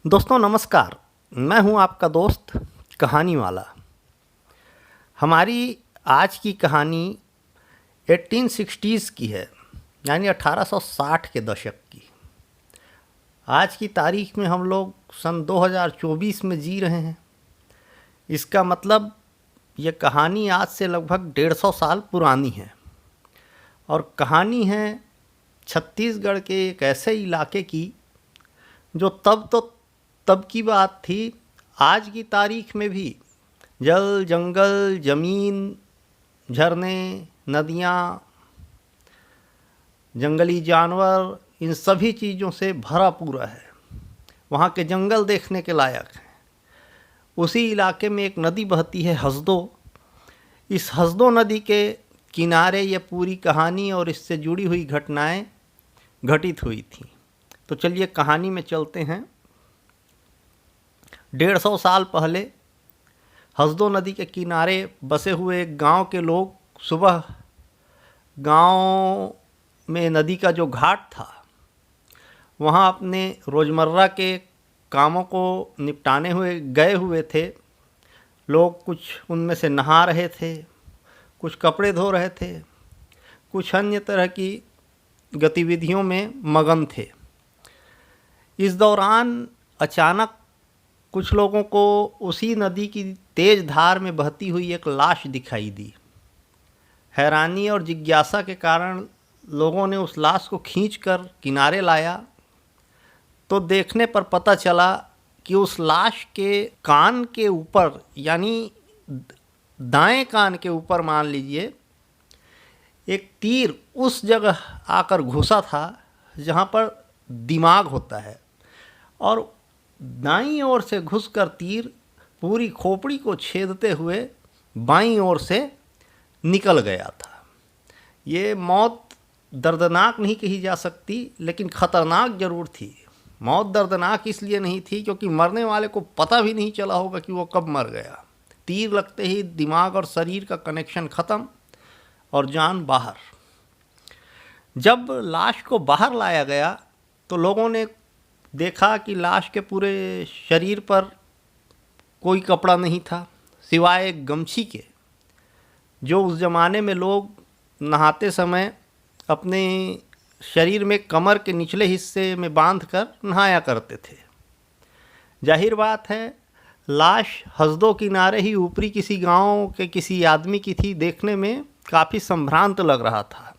दोस्तों नमस्कार। मैं हूं आपका दोस्त कहानी वाला। हमारी आज की कहानी 1860s की है, यानी 1860 के दशक की। आज की तारीख में हम लोग सन 2024 में जी रहे हैं। इसका मतलब ये कहानी आज से लगभग 150 साल पुरानी है और कहानी है छत्तीसगढ़ के एक ऐसे इलाके की जो तब की बात थी। आज की तारीख में भी जल, जंगल, ज़मीन, झरने, नदियाँ, जंगली जानवर, इन सभी चीज़ों से भरा पूरा है। वहाँ के जंगल देखने के लायक हैं। उसी इलाके में एक नदी बहती है, हसदो। इस हसदो नदी के किनारे ये पूरी कहानी और इससे जुड़ी हुई घटनाएं घटित हुई थी। तो चलिए कहानी में चलते हैं। 150 साल पहले हसदो नदी के किनारे बसे हुए एक गांव के लोग सुबह गांव में नदी का जो घाट था वहां अपने रोज़मर्रा के कामों को निपटाने हुए गए हुए थे। लोग कुछ उनमें से नहा रहे थे, कुछ कपड़े धो रहे थे, कुछ अन्य तरह की गतिविधियों में मगन थे। इस दौरान अचानक कुछ लोगों को उसी नदी की तेज धार में बहती हुई एक लाश दिखाई दी। हैरानी और जिज्ञासा के कारण लोगों ने उस लाश को खींचकर किनारे लाया तो देखने पर पता चला कि उस लाश के कान के ऊपर, यानी दाएं कान के ऊपर मान लीजिए, एक तीर उस जगह आकर घुसा था जहाँ पर दिमाग होता है और दाईं ओर से घुसकर तीर पूरी खोपड़ी को छेदते हुए बाईं ओर से निकल गया था। ये मौत दर्दनाक नहीं कही जा सकती, लेकिन ख़तरनाक ज़रूर थी। मौत दर्दनाक इसलिए नहीं थी क्योंकि मरने वाले को पता भी नहीं चला होगा कि वो कब मर गया। तीर लगते ही दिमाग और शरीर का कनेक्शन ख़त्म और जान बाहर। जब लाश को बाहर लाया गया तो लोगों ने देखा कि लाश के पूरे शरीर पर कोई कपड़ा नहीं था सिवाय एक गमछी के, जो उस ज़माने में लोग नहाते समय अपने शरीर में कमर के निचले हिस्से में बांधकर नहाया करते थे। जाहिर बात है लाश हसदो किनारे ही ऊपरी किसी गांव के किसी आदमी की थी। देखने में काफ़ी संभ्रांत लग रहा था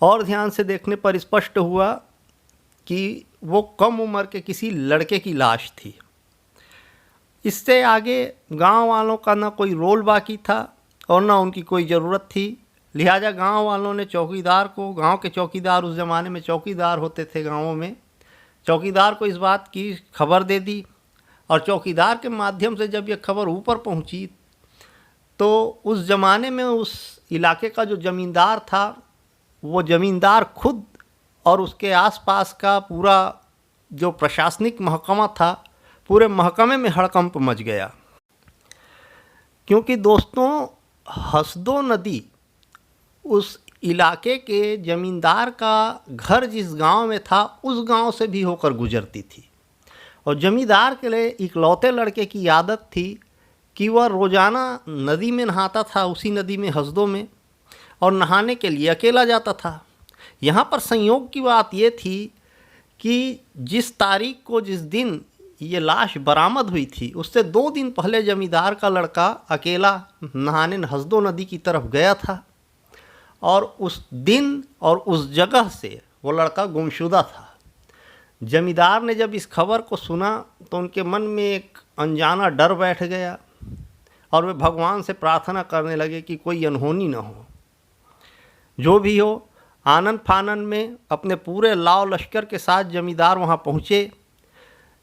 और ध्यान से देखने पर स्पष्ट हुआ कि वो कम उम्र के किसी लड़के की लाश थी। इससे आगे गांव वालों का ना कोई रोल बाकी था और ना उनकी कोई ज़रूरत थी। लिहाजा गांव वालों ने चौकीदार को, गांव के चौकीदार, उस ज़माने में चौकीदार होते थे गांवों में, चौकीदार को इस बात की खबर दे दी और चौकीदार के माध्यम से जब ये खबर ऊपर पहुंची तो उस ज़माने में उस इलाके का जो ज़मींदार था, वो ज़मींदार खुद और उसके आसपास का पूरा जो प्रशासनिक महकमा था, पूरे महकमे में हड़कंप मच गया। क्योंकि दोस्तों हसदो नदी उस इलाके के ज़मींदार का घर जिस गांव में था उस गांव से भी होकर गुजरती थी और ज़मींदार के लिए इकलौते लड़के की आदत थी कि वह रोज़ाना नदी में नहाता था, उसी नदी में हसदो में, और नहाने के लिए अकेला जाता था। यहाँ पर संयोग की बात ये थी कि जिस तारीख को, जिस दिन ये लाश बरामद हुई थी, उससे 2 दिन पहले जमींदार का लड़का अकेला नहाने हसदो नदी की तरफ गया था और उस दिन और उस जगह से वो लड़का गुमशुदा था। जमींदार ने जब इस खबर को सुना तो उनके मन में एक अनजाना डर बैठ गया और वे भगवान से प्रार्थना करने लगे कि कोई अनहोनी न हो। जो भी हो, आनंद फानन में अपने पूरे लाव लश्कर के साथ जमींदार वहाँ पहुँचे,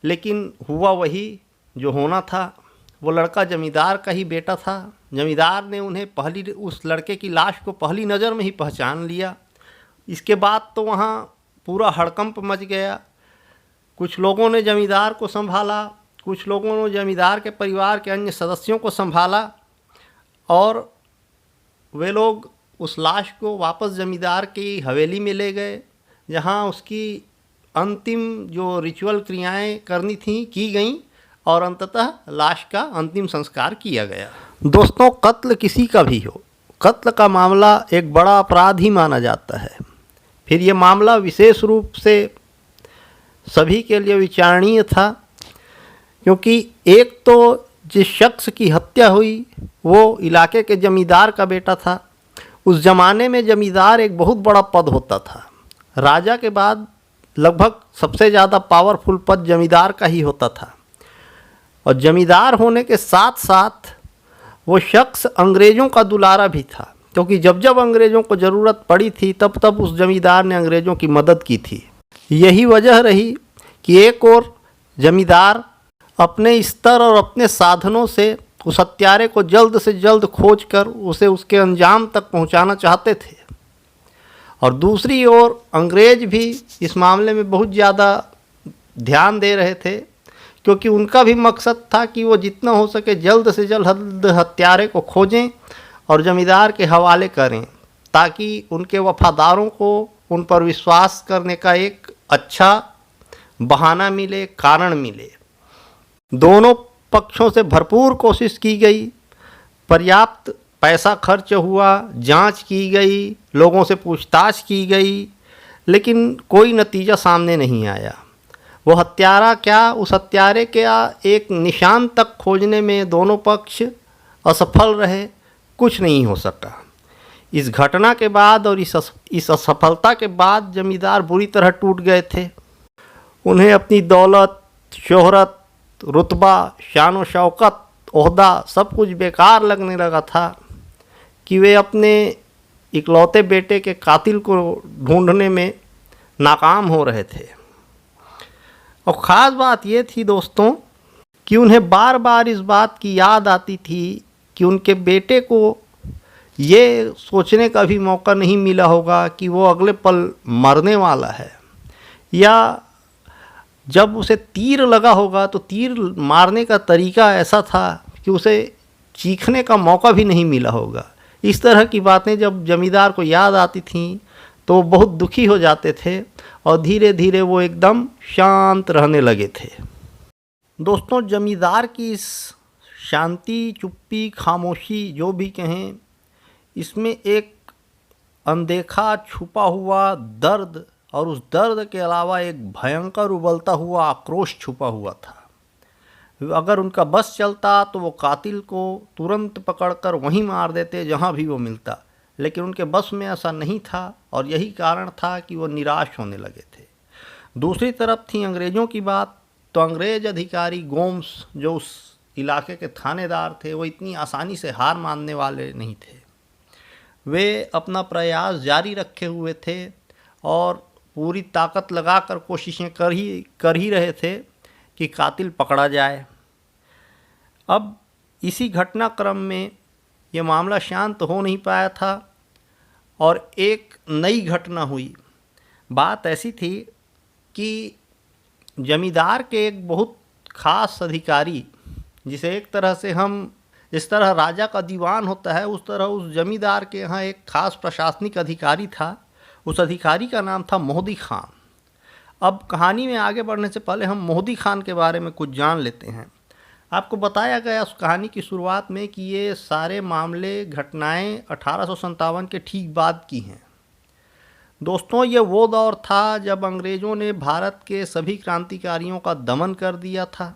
लेकिन हुआ वही जो होना था। वो लड़का जमींदार का ही बेटा था। जमींदार ने उन्हें उस लड़के की लाश को पहली नज़र में ही पहचान लिया। इसके बाद तो वहाँ पूरा हड़कंप मच गया। कुछ लोगों ने जमींदार को संभाला, कुछ लोगों ने जमींदार के परिवार के अन्य सदस्यों को संभाला और वे लोग उस लाश को वापस जमींदार की हवेली में ले गए, जहाँ उसकी अंतिम जो रिचुअल क्रियाएं करनी थी की गईं और अंततः लाश का अंतिम संस्कार किया गया। दोस्तों, कत्ल किसी का भी हो, कत्ल का मामला एक बड़ा अपराध ही माना जाता है। फिर ये मामला विशेष रूप से सभी के लिए विचारणीय था, क्योंकि एक तो जिस शख्स की हत्या हुई वो इलाके के जमींदार का बेटा था। उस ज़माने में जमींदार एक बहुत बड़ा पद होता था। राजा के बाद लगभग सबसे ज़्यादा पावरफुल पद जमींदार का ही होता था। और जमींदार होने के साथ साथ वो शख्स अंग्रेज़ों का दुलारा भी था, क्योंकि जब जब अंग्रेज़ों को ज़रूरत पड़ी थी तब तब उस जमींदार ने अंग्रेज़ों की मदद की थी। यही वजह रही कि एक और जमींदार अपने स्तर और अपने साधनों से उस हत्यारे को जल्द से जल्द खोज कर उसे उसके अंजाम तक पहुंचाना चाहते थे। और दूसरी ओर अंग्रेज भी इस मामले में बहुत ज़्यादा ध्यान दे रहे थे, क्योंकि उनका भी मकसद था कि वो जितना हो सके जल्द से जल्द हत्यारे को खोजें और जमींदार के हवाले करें, ताकि उनके वफादारों को उन पर विश्वास करने का एक अच्छा बहाना मिले, कारण मिले। दोनों पक्षों से भरपूर कोशिश की गई, पर्याप्त पैसा खर्च हुआ, जांच की गई, लोगों से पूछताछ की गई, लेकिन कोई नतीजा सामने नहीं आया। वो हत्यारा क्या, उस हत्यारे के एक निशान तक खोजने में दोनों पक्ष असफल रहे, कुछ नहीं हो सका। इस घटना के बाद और इस असफलता के बाद जमींदार बुरी तरह टूट गए थे। उन्हें अपनी दौलत, शोहरत, रुतबा, शान व शौकत, ओहदा सब कुछ बेकार लगने लगा था कि वे अपने इकलौते बेटे के कातिल को ढूंढने में नाकाम हो रहे थे। और ख़ास बात ये थी दोस्तों कि उन्हें बार बार इस बात की याद आती थी कि उनके बेटे को ये सोचने का भी मौका नहीं मिला होगा कि वो अगले पल मरने वाला है, या जब उसे तीर लगा होगा तो तीर मारने का तरीका ऐसा था कि उसे चीखने का मौका भी नहीं मिला होगा। इस तरह की बातें जब जमींदार को याद आती थीं तो वो बहुत दुखी हो जाते थे और धीरे धीरे वो एकदम शांत रहने लगे थे। दोस्तों, जमींदार की इस शांति, चुप्पी, खामोशी जो भी कहें, इसमें एक अनदेखा छुपा हुआ दर्द और उस दर्द के अलावा एक भयंकर उबलता हुआ आक्रोश छुपा हुआ था। अगर उनका बस चलता तो वो कातिल को तुरंत पकड़कर वहीं मार देते जहां भी वो मिलता, लेकिन उनके बस में ऐसा नहीं था और यही कारण था कि वो निराश होने लगे थे। दूसरी तरफ थी अंग्रेज़ों की बात, तो अंग्रेज़ अधिकारी गोम्स जो उस इलाके के थानेदार थे वो इतनी आसानी से हार मानने वाले नहीं थे। वे अपना प्रयास जारी रखे हुए थे और पूरी ताकत लगाकर कोशिशें कर ही रहे थे कि कातिल पकड़ा जाए। अब इसी घटनाक्रम में ये मामला शांत हो नहीं पाया था और एक नई घटना हुई। बात ऐसी थी कि जमींदार के एक बहुत ख़ास अधिकारी, जिसे एक तरह से हम जिस तरह राजा का दीवान होता है उस तरह उस जमींदार के यहाँ एक ख़ास प्रशासनिक अधिकारी था। उस अधिकारी का नाम था मोहदी खान। अब कहानी में आगे बढ़ने से पहले हम मोहदी खान के बारे में कुछ जान लेते हैं। आपको बताया गया उस कहानी की शुरुआत में कि ये सारे मामले, घटनाएं 1857 के ठीक बाद की हैं। दोस्तों, ये वो दौर था जब अंग्रेज़ों ने भारत के सभी क्रांतिकारियों का दमन कर दिया था।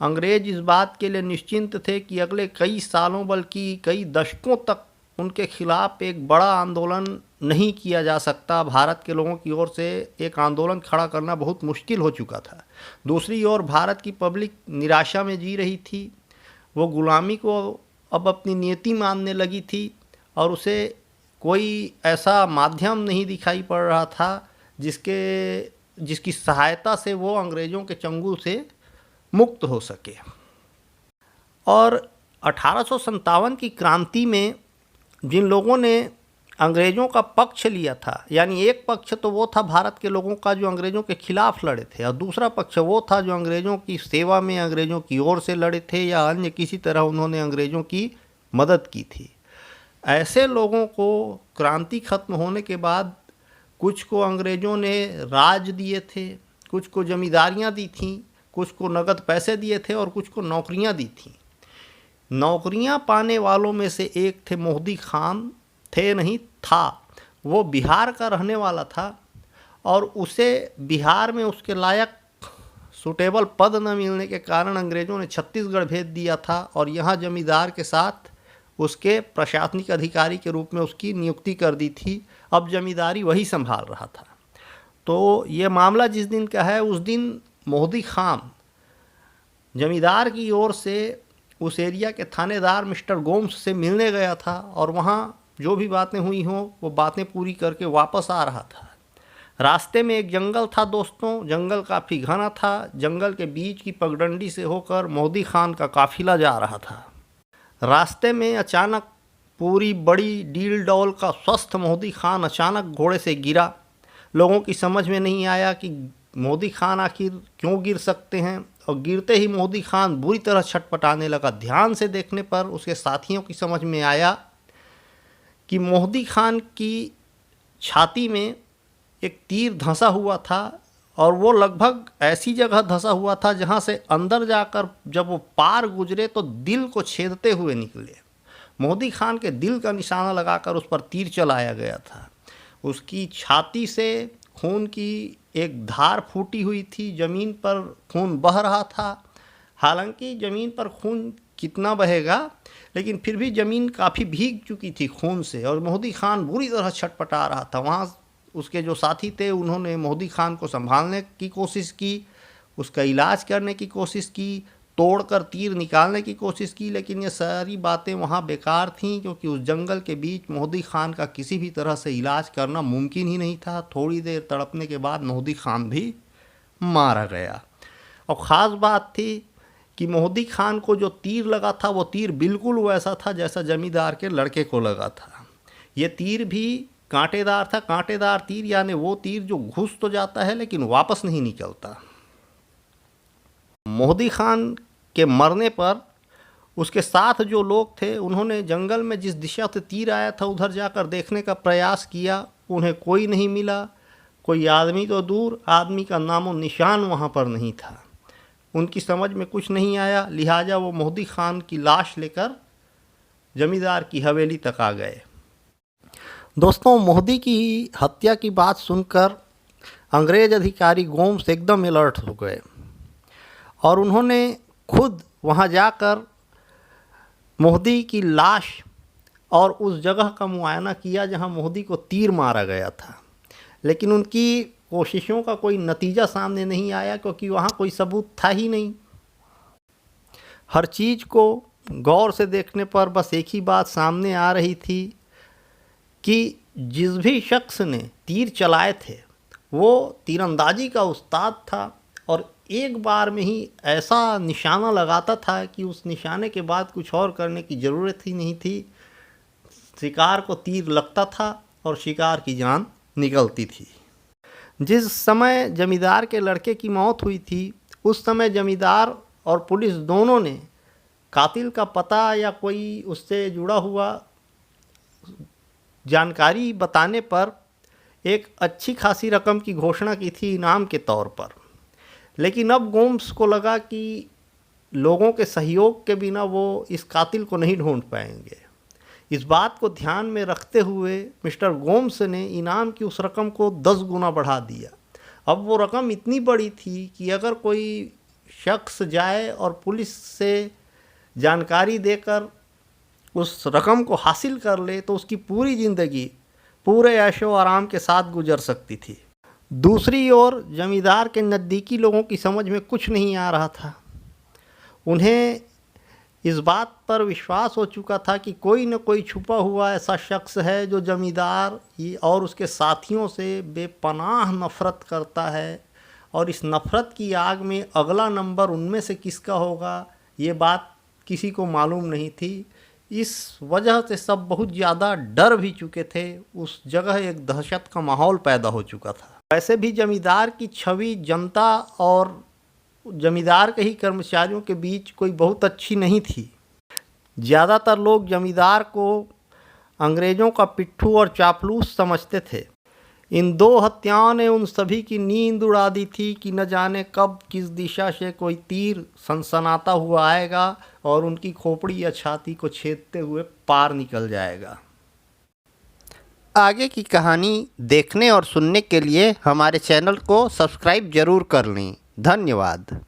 अंग्रेज़ इस बात के लिए निश्चिंत थे कि अगले कई सालों बल्कि कई दशकों तक उनके खिलाफ एक बड़ा आंदोलन नहीं किया जा सकता। भारत के लोगों की ओर से एक आंदोलन खड़ा करना बहुत मुश्किल हो चुका था। दूसरी ओर भारत की पब्लिक निराशा में जी रही थी। वो गुलामी को अब अपनी नियति मानने लगी थी और उसे कोई ऐसा माध्यम नहीं दिखाई पड़ रहा था जिसकी सहायता से वो अंग्रेज़ों के चंगुल से मुक्त हो सके। और 1857 की क्रांति में जिन लोगों ने अंग्रेज़ों का पक्ष लिया था, यानी एक पक्ष तो वो था भारत के लोगों का जो अंग्रेज़ों के खिलाफ लड़े थे, और दूसरा पक्ष वो था जो अंग्रेज़ों की सेवा में अंग्रेज़ों की ओर से लड़े थे या अन्य किसी तरह उन्होंने अंग्रेज़ों की मदद की थी। ऐसे लोगों को क्रांति खत्म होने के बाद कुछ को अंग्रेज़ों ने राज दिए थे, कुछ को जमींदारियाँ दी थीं, कुछ को नगद पैसे दिए थे और कुछ को नौकरियाँ दी थीं। नौकरियाँ पाने वालों में से एक थे मोहद्दी खान, थे नहीं था, वो बिहार का रहने वाला था और उसे बिहार में उसके लायक सूटेबल पद न मिलने के कारण अंग्रेज़ों ने छत्तीसगढ़ भेज दिया था और यहाँ जमींदार के साथ उसके प्रशासनिक अधिकारी के रूप में उसकी नियुक्ति कर दी थी। अब जमींदारी वही संभाल रहा था। तो ये मामला जिस दिन का है, उस दिन मोहद्दी खान जमींदार की ओर से उस एरिया के थानेदार मिस्टर गोम्स से मिलने गया था और वहाँ जो भी बातें हुई हों वो बातें पूरी करके वापस आ रहा था। रास्ते में एक जंगल था दोस्तों, जंगल काफ़ी घना था। जंगल के बीच की पगडंडी से होकर मोहद्दी खान का काफिला जा रहा था। रास्ते में अचानक पूरी बड़ी डील डौल का स्वस्थ मोहद्दी खान अचानक घोड़े से गिरा। लोगों की समझ में नहीं आया कि मोहद्दी खान आखिर क्यों गिर सकते हैं, और गिरते ही मोहद्दी खान बुरी तरह छटपटाने लगा। ध्यान से देखने पर उसके साथियों की समझ में आया कि मोहद्दी खान की छाती में एक तीर धंसा हुआ था और वो लगभग ऐसी जगह धंसा हुआ था जहाँ से अंदर जाकर जब वो पार गुजरे तो दिल को छेदते हुए निकले। मोहद्दी खान के दिल का निशाना लगाकर उस पर तीर चलाया गया था। उसकी छाती से खून की एक धार फूटी हुई थी, ज़मीन पर खून बह रहा था। हालांकि ज़मीन पर खून कितना बहेगा, लेकिन फिर भी ज़मीन काफ़ी भीग चुकी थी खून से और मोहद्दी खान बुरी तरह छटपटा रहा था। वहाँ उसके जो साथी थे उन्होंने मोहद्दी खान को संभालने की कोशिश की, उसका इलाज करने की कोशिश की, तोड़कर तीर निकालने की कोशिश की, लेकिन ये सारी बातें वहाँ बेकार थीं क्योंकि उस जंगल के बीच मोहद्दी खान का किसी भी तरह से इलाज करना मुमकिन ही नहीं था। थोड़ी देर तड़पने के बाद मोहद्दी खान भी मारा गया। और ख़ास बात थी कि मोहद्दी खान को जो तीर लगा था वो तीर बिल्कुल वैसा था जैसा जमींदार के लड़के को लगा था। ये तीर भी कांटेदार था। कांटेदार तीर यानी वो तीर जो घुस तो जाता है लेकिन वापस नहीं निकलता। मोहद्दी खान के मरने पर उसके साथ जो लोग थे उन्होंने जंगल में जिस दिशा से तीर आया था उधर जाकर देखने का प्रयास किया। उन्हें कोई नहीं मिला। कोई आदमी तो दूर, आदमी का नामो निशान वहाँ पर नहीं था। उनकी समझ में कुछ नहीं आया, लिहाजा वो मोहद्दी खान की लाश लेकर जमींदार की हवेली तक आ गए। दोस्तों, मोहद्दी की हत्या की बात सुनकर अंग्रेज़ अधिकारी गोम्स एकदम अलर्ट हो गए और उन्होंने खुद वहाँ जाकर मोहद्दी की लाश और उस जगह का मुआयना किया जहाँ मोहद्दी को तीर मारा गया था। लेकिन उनकी कोशिशों का कोई नतीजा सामने नहीं आया क्योंकि वहाँ कोई सबूत था ही नहीं। हर चीज़ को गौर से देखने पर बस एक ही बात सामने आ रही थी कि जिस भी शख्स ने तीर चलाए थे वो तीरंदाजी का उस्ताद था और एक बार में ही ऐसा निशाना लगाता था कि उस निशाने के बाद कुछ और करने की ज़रूरत ही नहीं थी। शिकार को तीर लगता था और शिकार की जान निकलती थी। जिस समय जमींदार के लड़के की मौत हुई थी उस समय जमींदार और पुलिस दोनों ने कातिल का पता या कोई उससे जुड़ा हुआ जानकारी बताने पर एक अच्छी खासी रकम की घोषणा की थी इनाम के तौर पर। लेकिन अब गोम्स को लगा कि लोगों के सहयोग के बिना वो इस कातिल को नहीं ढूंढ पाएंगे। इस बात को ध्यान में रखते हुए मिस्टर गोम्स ने इनाम की उस रकम को 10 गुना बढ़ा दिया। अब वो रकम इतनी बड़ी थी कि अगर कोई शख्स जाए और पुलिस से जानकारी देकर उस रकम को हासिल कर ले तो उसकी पूरी ज़िंदगी पूरे ऐशो आराम के साथ गुजर सकती थी। दूसरी ओर जमींदार के नज़दीकी लोगों की समझ में कुछ नहीं आ रहा था। उन्हें इस बात पर विश्वास हो चुका था कि कोई न कोई छुपा हुआ ऐसा शख्स है जो जमींदार और उसके साथियों से बेपनाह नफ़रत करता है और इस नफ़रत की आग में अगला नंबर उनमें से किसका होगा ये बात किसी को मालूम नहीं थी। इस वजह से सब बहुत ज़्यादा डर भी चुके थे। उस जगह एक दहशत का माहौल पैदा हो चुका था। वैसे भी जमींदार की छवि जनता और जमींदार के ही कर्मचारियों के बीच कोई बहुत अच्छी नहीं थी। ज़्यादातर लोग जमींदार को अंग्रेज़ों का पिट्ठू और चापलूस समझते थे। इन 2 हत्याओं ने उन सभी की नींद उड़ा दी थी कि न जाने कब किस दिशा से कोई तीर सनसनाता हुआ आएगा और उनकी खोपड़ी या छाती को छेदते हुए पार निकल जाएगा। आगे की कहानी देखने और सुनने के लिए हमारे चैनल को सब्सक्राइब जरूर कर लें। धन्यवाद।